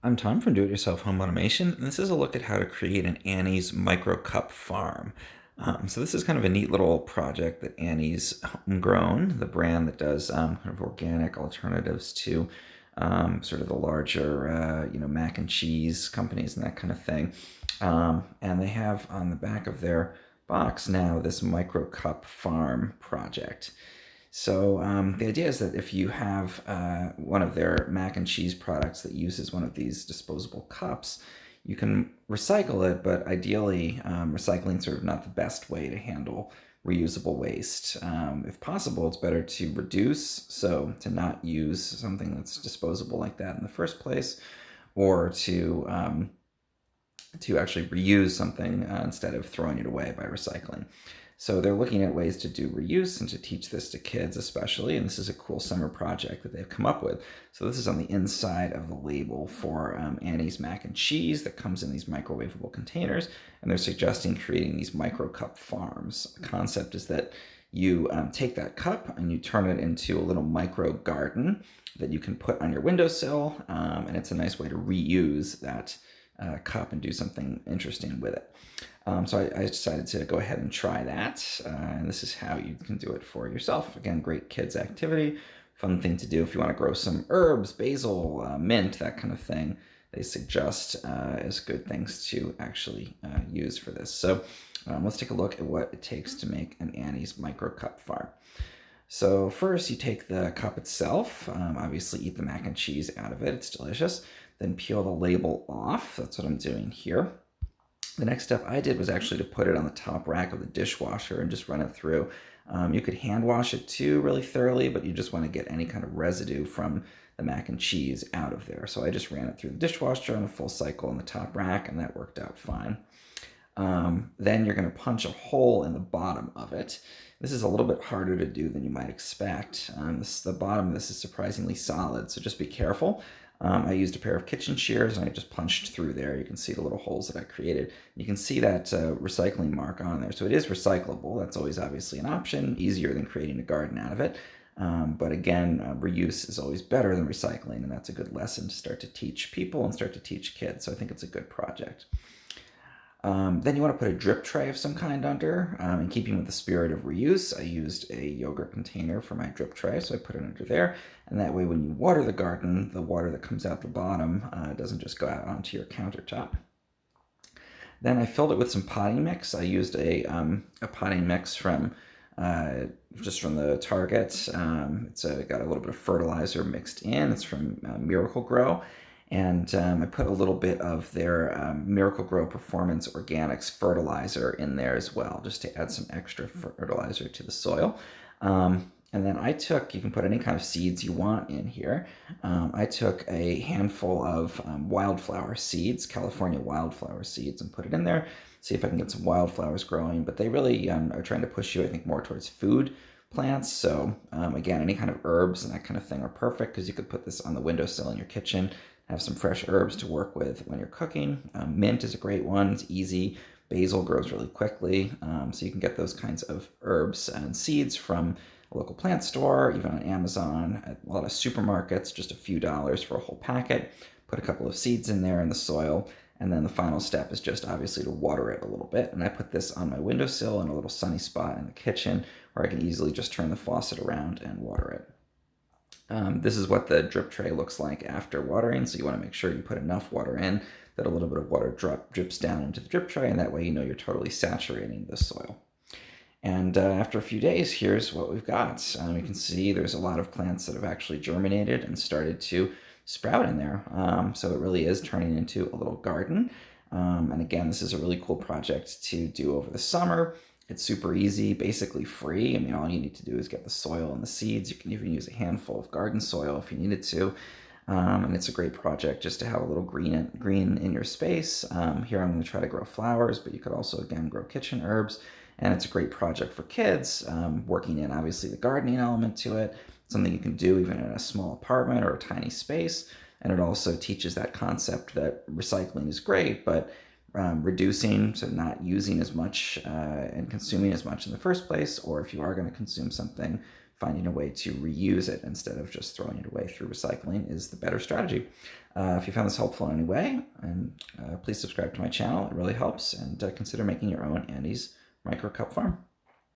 I'm Tom from Do-It-Yourself Home Automation, and this is a look at how to create an Annie's Microcupfarm. So this is kind of a neat little project that Annie's Homegrown, the brand that does kind of organic alternatives to sort of the larger, mac and cheese companies and that kind of thing. And they have on the back of their box now this Microcupfarm project. So the idea is that if you have one of their mac and cheese products that uses one of these disposable cups, you can recycle it, but ideally recycling is sort of not the best way to handle reusable waste. If possible, it's better to reduce, so to not use something that's disposable like that in the first place, or to actually reuse something instead of throwing it away by recycling. So they're looking at ways to do reuse and to teach this to kids especially, and this is a cool summer project that they've come up with. So this is on the inside of the label for Annie's mac and cheese that comes in these microwavable containers, and they're suggesting creating these micro cup farms. The concept is that you take that cup and you turn it into a little micro garden that you can put on your windowsill, and it's a nice way to reuse that cup and do something interesting with it. So I decided to go ahead and try that, and this is how you can do it for yourself. Again, great kids activity, fun thing to do if you want to grow some herbs, basil, mint, that kind of thing. They suggest as good things to actually use for this. So let's take a look at what it takes to make an Annie's Micro Cup farm. So first you take the cup itself, obviously eat the mac and cheese out of it, it's delicious. Then peel the label off, that's what I'm doing here. The next step I did was actually to put it on the top rack of the dishwasher and just run it through. You could hand wash it too really thoroughly, but you just want to get any kind of residue from the mac and cheese out of there. So I just ran it through the dishwasher on a full cycle on the top rack, and that worked out fine. Then you're going to punch a hole in the bottom of it. This is a little bit harder to do than you might expect. The bottom of this is surprisingly solid, so just be careful. I used a pair of kitchen shears and I just punched through there. You can see the little holes that I created. You can see that recycling mark on there. So it is recyclable. That's always obviously an option, easier than creating a garden out of it. But again, reuse is always better than recycling, and that's a good lesson to start to teach people and start to teach kids. So I think it's a good project. Then you want to put a drip tray of some kind under. In keeping with the spirit of reuse, I used a yogurt container for my drip tray, so I put it under there. And that way when you water the garden, the water that comes out the bottom doesn't just go out onto your countertop. Then I filled it with some potting mix. I used a potting mix from just from the Target. It's got a little bit of fertilizer mixed in. It's from Miracle-Gro. And I put a little bit of their Miracle-Gro Performance Organics fertilizer in there as well, just to add some extra fertilizer to the soil. And then you can put any kind of seeds you want in here. I took a handful of wildflower seeds, California wildflower seeds, and put it in there. See if I can get some wildflowers growing. But they really are trying to push you, I think, more towards food plants. So again, any kind of herbs and that kind of thing are perfect because you could put this on the windowsill in your kitchen, have some fresh herbs to work with when you're cooking. Mint is a great one. It's easy. Basil grows really quickly. So you can get those kinds of herbs and seeds from a local plant store, even on Amazon, at a lot of supermarkets, just a few dollars for a whole packet. Put a couple of seeds in there in the soil. And then the final step is just obviously to water it a little bit. And I put this on my windowsill in a little sunny spot in the kitchen where I can easily just turn the faucet around and water it. This is what the drip tray looks like after watering, so you want to make sure you put enough water in that a little bit of water drips down into the drip tray, and that way you know you're totally saturating the soil. And after a few days, here's what we've got. You can see there's a lot of plants that have actually germinated and started to sprout in there. So it really is turning into a little garden. And again, this is a really cool project to do over the summer. It's super easy, basically free. I mean, all you need to do is get the soil and the seeds. You can even use a handful of garden soil if you needed to. And it's a great project just to have a little green in your space. Here I'm going to try to grow flowers, but you could also, again, grow kitchen herbs. And it's a great project for kids, working in, obviously, the gardening element to it. Something you can do even in a small apartment or a tiny space. And it also teaches that concept that recycling is great, but reducing, so not using as much and consuming as much in the first place, or if you are going to consume something, finding a way to reuse it instead of just throwing it away through recycling is the better strategy. If you found this helpful in any way, and please subscribe to my channel. It really helps, and consider making your own Andy's Micro Cup Farm.